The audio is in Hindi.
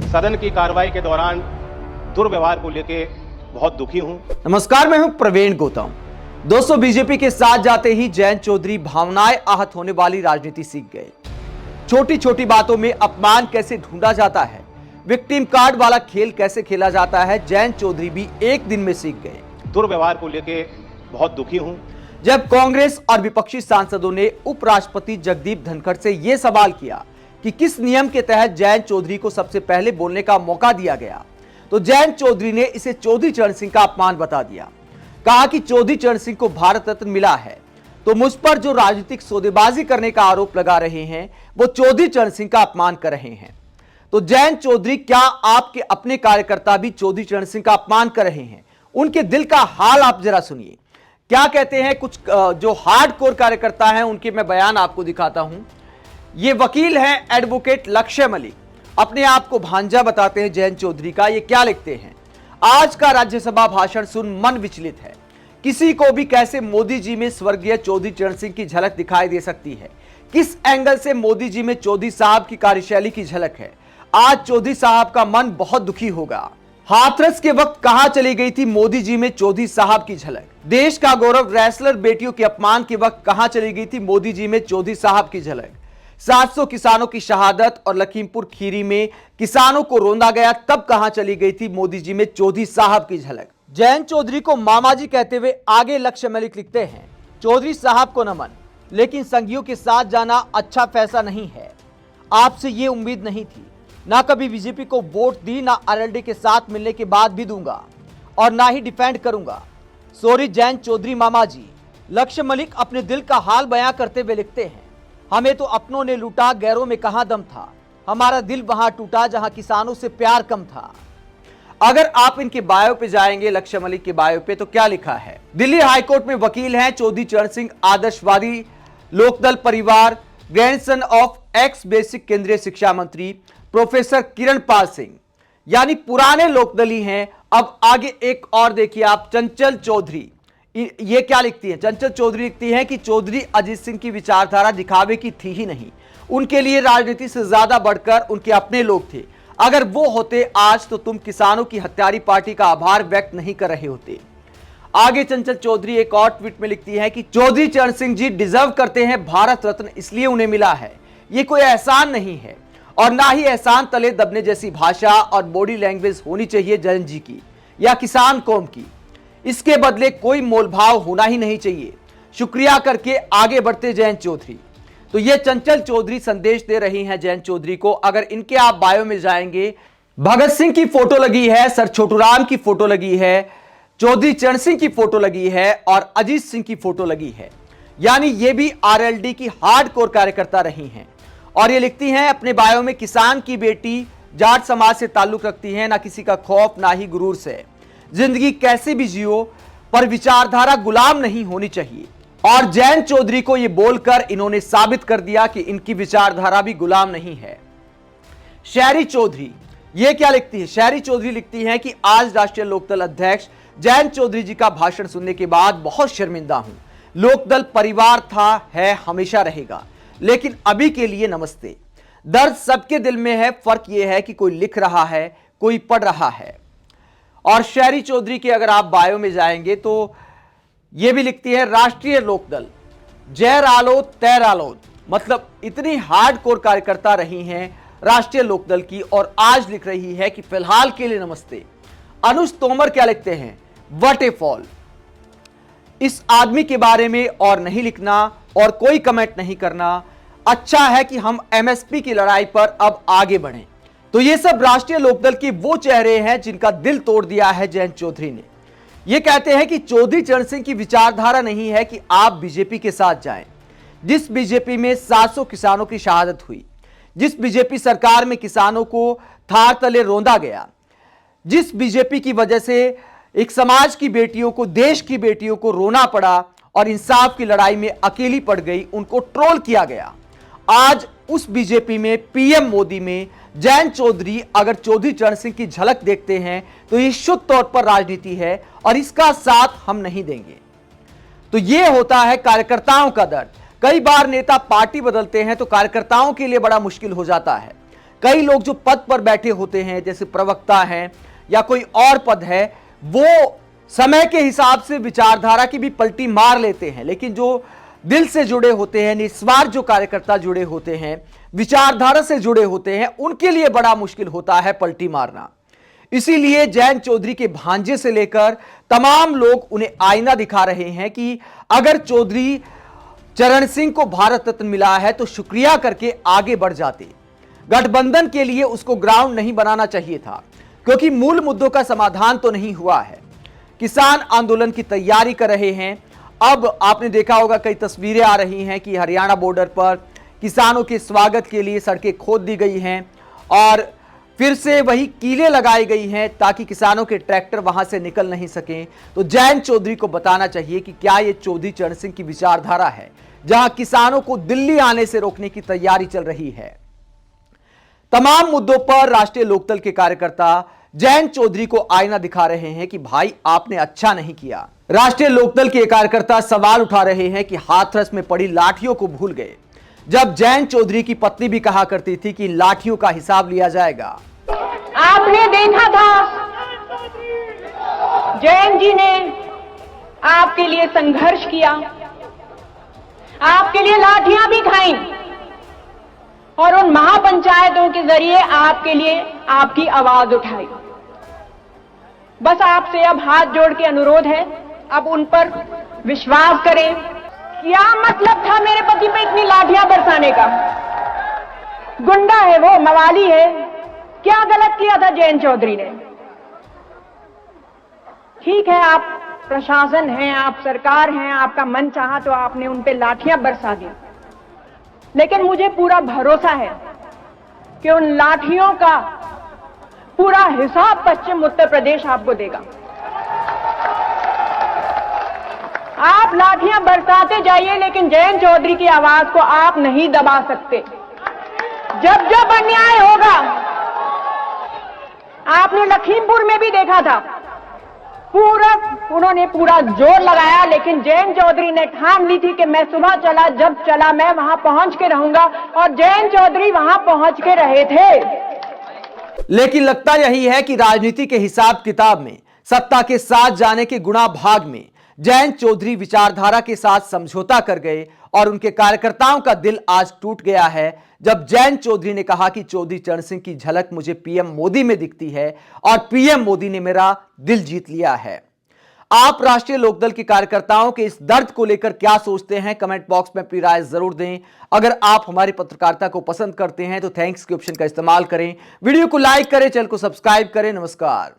सदन की कार्रवाई के दौरान दुर्व्यवहार को लेकर बहुत दुखी हूं। नमस्कार, मैं हूं प्रवीण गौतम। दोस्तों, बीजेपी के साथ जाते ही जयंत चौधरी भावनाएं आहत होने वाली राजनीति सीख गए। छोटी छोटी बातों में अपमान कैसे ढूंढा जाता है, विक्टिम कार्ड वाला खेल कैसे खेला जाता है, जयंत चौधरी भी एक दिन में सीख गए। दुर्व्यवहार को लेकर बहुत दुखी हूं। जब कांग्रेस और विपक्षी सांसदों ने उपराष्ट्रपति जगदीप धनखड़ से यह सवाल किया कि किस नियम के तहत जयंत चौधरी को सबसे पहले बोलने का मौका दिया गया, तो जयंत चौधरी ने इसे चौधरी चरण सिंह का अपमान बता दिया। कहा कि चौधरी चरण सिंह को भारत रत्न मिला है, तो मुझ पर जो राजनीतिक सौदेबाजी करने का आरोप लगा रहे हैं वो चौधरी चरण सिंह का अपमान कर रहे हैं। तो जयंत चौधरी, क्या आपके अपने कार्यकर्ता भी चौधरी चरण सिंह का अपमान कर रहे हैं? उनके दिल का हाल आप जरा सुनिए। क्या कहते हैं कुछ जो हार्डकोर कार्यकर्ता हैं, उनके मैं बयान आपको दिखाता हूं। ये वकील हैं एडवोकेट लक्ष्य मलिक, अपने आप को भांजा बताते हैं जयंत चौधरी का। ये क्या लिखते हैं? आज का राज्यसभा भाषण सुन मन विचलित है। किसी को भी कैसे मोदी जी में स्वर्गीय चौधरी चरण सिंह की झलक दिखाई दे सकती है? किस एंगल से मोदी जी में चौधरी साहब की कार्यशैली की झलक है? आज चौधरी साहब का मन बहुत दुखी होगा। हाथरस के वक्त कहां चली गई थी मोदी जी में चौधरी साहब की झलक? देश का गौरव रेसलर बेटियों के अपमान के वक्त कहां चली गई थी मोदी जी में चौधरी साहब की झलक? 700 किसानों की शहादत और लखीमपुर खीरी में किसानों को रोंदा गया, तब कहां चली गई थी मोदी जी में चौधरी साहब की झलक? जयंत चौधरी को मामा जी कहते हुए आगे लक्ष्य मलिक लिखते हैं, चौधरी साहब को नमन, लेकिन संघियों के साथ जाना अच्छा फैसला नहीं है। आपसे ये उम्मीद नहीं थी। ना कभी बीजेपी को वोट दी, ना आरएलडी के साथ मिलने के बाद भी दूंगा और ना ही डिफेंड करूंगा। सॉरी जयंत चौधरी मामा जी। लक्ष्य मलिक अपने दिल का हाल बयां करते हुए लिखते हैं, हमें तो अपनों ने लूटा, गैरों में कहां दम था। हमारा दिल वहां टूटा जहां किसानों से प्यार कम था। अगर आप इनके बायो पे जाएंगे, लक्ष्य मलिक के बायो पे, तो क्या लिखा है? दिल्ली हाईकोर्ट में वकील हैं चौधरी चरण सिंह, आदर्शवादी लोकदल परिवार, ग्रैंडसन ऑफ एक्स बेसिक केंद्रीय शिक्षा मंत्री प्रोफेसर किरण पाल सिंह, यानी पुराने लोकदली हैं। अब आगे एक और देखिए आप, चंचल चौधरी। ये क्या लिखती है? चंचल चौधरी लिखती है कि चौधरी अजीत सिंह की विचारधारा दिखावे की थी ही नहीं। उनके लिए राजनीति से ज्यादा बढ़कर उनके अपने लोग थे। अगर वो होते आज, तो तुम किसानों की हत्यारी पार्टी का आभार व्यक्त नहीं कर रहे होते। आगे चंचल चौधरी एक और ट्वीट में लिखती है कि चौधरी चरण सिंह जी डिजर्व करते हैं भारत रत्न, इसलिए उन्हें मिला है। ये कोई एहसान नहीं है और ना ही एहसान तले दबने जैसी भाषा और बॉडी लैंग्वेज होनी चाहिए जयंत जी की या किसान कौम की। इसके बदले कोई मोलभाव होना ही नहीं चाहिए। शुक्रिया करके आगे बढ़ते जयंत चौधरी। तो ये चंचल चौधरी संदेश दे रही हैं जयंत चौधरी को। अगर इनके आप बायो में जाएंगे, भगत सिंह की फोटो लगी है, सर छोटूराम की फोटो लगी है, चौधरी चरण सिंह की फोटो लगी है और अजीत सिंह की फोटो लगी है। यानी ये भी आरएलडी की हार्डकोर कार्यकर्ता रही हैं। और ये लिखती हैं अपने बायो में, किसान की बेटी जाट समाज से ताल्लुक रखती है, ना किसी का खौफ ना ही गुरूर से। जिंदगी कैसे भी जियो, पर विचारधारा गुलाम नहीं होनी चाहिए। और जयंत चौधरी को यह बोलकर इन्होंने साबित कर दिया कि इनकी विचारधारा भी गुलाम नहीं है। शहरी चौधरी, ये क्या लिखती है? शहरी चौधरी लिखती हैं कि आज राष्ट्रीय लोकदल अध्यक्ष जयंत चौधरी जी का भाषण सुनने के बाद बहुत शर्मिंदा हूं। लोकदल परिवार था, है, हमेशा रहेगा, लेकिन अभी के लिए नमस्ते। दर्द सबके दिल में है, फर्क यह है कि कोई लिख रहा है, कोई पढ़ रहा है। और शहरी चौधरी के अगर आप बायो में जाएंगे तो यह भी लिखती है, राष्ट्रीय लोकदल जय रालोद तय रालोद। मतलब इतनी हार्डकोर कार्यकर्ता रही हैं राष्ट्रीय लोकदल की, और आज लिख रही है कि फिलहाल के लिए नमस्ते। अनुज तोमर क्या लिखते हैं? What A fall. इस आदमी के बारे में और नहीं लिखना और कोई कमेंट नहीं करना। अच्छा है कि हम एमएसपी की लड़ाई पर अब आगे बढ़ें। तो ये सब राष्ट्रीय लोकदल के वो चेहरे हैं जिनका दिल तोड़ दिया है जयंत चौधरी ने। ये कहते हैं कि चौधरी चरण सिंह की विचारधारा नहीं है कि आप बीजेपी के साथ जाएं। जिस बीजेपी में 700 किसानों की शहादत हुई, जिस बीजेपी सरकार में किसानों को थार तले रौंदा गया, जिस बीजेपी की वजह से एक समाज की बेटियों को, देश की बेटियों को रोना पड़ा और इंसाफ की लड़ाई में अकेली पड़ गई, उनको ट्रोल किया गया, आज उस बीजेपी में, पीएम मोदी में जयंत चौधरी अगर चौधरी चरण सिंह की झलक देखते हैं तो ये शुद्ध तौर पर राजनीति है और इसका साथ हम नहीं देंगे। तो ये होता है कार्यकर्ताओं का दर्द। कई बार नेता पार्टी बदलते हैं तो कार्यकर्ताओं के लिए बड़ा मुश्किल हो जाता है। कई लोग जो पद पर बैठे होते हैं, जैसे प्रवक्ता हैं या कोई और पद है, वो समय के हिसाब से विचारधारा की भी पलटी मार लेते हैं, लेकिन जो दिल से जुड़े होते हैं, निस्वार्थ जो कार्यकर्ता जुड़े होते हैं, विचारधारा से जुड़े होते हैं, उनके लिए बड़ा मुश्किल होता है पलटी मारना। इसीलिए जयंत चौधरी के भांजे से लेकर तमाम लोग उन्हें आईना दिखा रहे हैं कि अगर चौधरी चरण सिंह को भारत रत्न मिला है तो शुक्रिया करके आगे बढ़ जाते। गठबंधन के लिए उसको ग्राउंड नहीं बनाना चाहिए था, क्योंकि मूल मुद्दों का समाधान तो नहीं हुआ है। किसान आंदोलन की तैयारी कर रहे हैं। अब आपने देखा होगा कई तस्वीरें आ रही हैं कि हरियाणा बॉर्डर पर किसानों के स्वागत के लिए सड़कें खोद दी गई हैं और फिर से वही कीलें लगाई गई हैं ताकि किसानों के ट्रैक्टर वहां से निकल नहीं सकें। तो जयंत चौधरी को बताना चाहिए कि क्या ये चौधरी चरण सिंह की विचारधारा है, जहां किसानों को दिल्ली आने से रोकने की तैयारी चल रही है। तमाम मुद्दों पर राष्ट्रीय लोकदल के कार्यकर्ता जयंत चौधरी को आईना दिखा रहे हैं कि भाई आपने अच्छा नहीं किया। राष्ट्रीय लोकदल के कार्यकर्ता सवाल उठा रहे हैं कि हाथरस में पड़ी लाठियों को भूल गए, जब जयंत चौधरी की पत्नी भी कहा करती थी कि लाठियों का हिसाब लिया जाएगा। आपने देखा था जयंत जी ने आपके लिए संघर्ष किया, आपके लिए लाठियां भी खाई और उन महापंचायतों के जरिए आपके लिए आपकी आवाज उठाई। बस आपसे अब हाथ जोड़ के अनुरोध है, अब उन पर विश्वास करें। क्या मतलब था मेरे पति पे इतनी लाठियां बरसाने का? गुंडा है वो, मवाली है। क्या गलत किया था जयंत चौधरी ने? ठीक है, आप प्रशासन हैं, आप सरकार हैं, आपका मन चाहा तो आपने उन पे लाठियां बरसा दी, लेकिन मुझे पूरा भरोसा है कि उन लाठियों का पूरा हिसाब पश्चिम उत्तर प्रदेश आपको देगा। आप लाठियां बरसाते जाइए, लेकिन जयंत चौधरी की आवाज को आप नहीं दबा सकते। जब जब अन्याय होगा, आपने लखीमपुर में भी देखा था, उन्होंने पूरा जोर लगाया, लेकिन जयंत चौधरी ने ठान ली थी कि मैं सुबह चला, जब चला मैं वहां पहुंच के रहूंगा, और जयंत चौधरी वहां पहुंच के रहे थे। लेकिन लगता यही है कि राजनीति के हिसाब किताब में, सत्ता के साथ जाने के गुणा भाग में जयंत चौधरी विचारधारा के साथ समझौता कर गए और उनके कार्यकर्ताओं का दिल आज टूट गया है, जब जयंत चौधरी ने कहा कि चौधरी चरण सिंह की झलक मुझे पीएम मोदी में दिखती है और पीएम मोदी ने मेरा दिल जीत लिया है। आप राष्ट्रीय लोकदल के कार्यकर्ताओं के इस दर्द को लेकर क्या सोचते हैं, कमेंट बॉक्स में अपनी राय जरूर दें। अगर आप हमारी पत्रकारिता को पसंद करते हैं तो थैंक्स के ऑप्शन का इस्तेमाल करें, वीडियो को लाइक करें, चैनल को सब्सक्राइब करें। नमस्कार।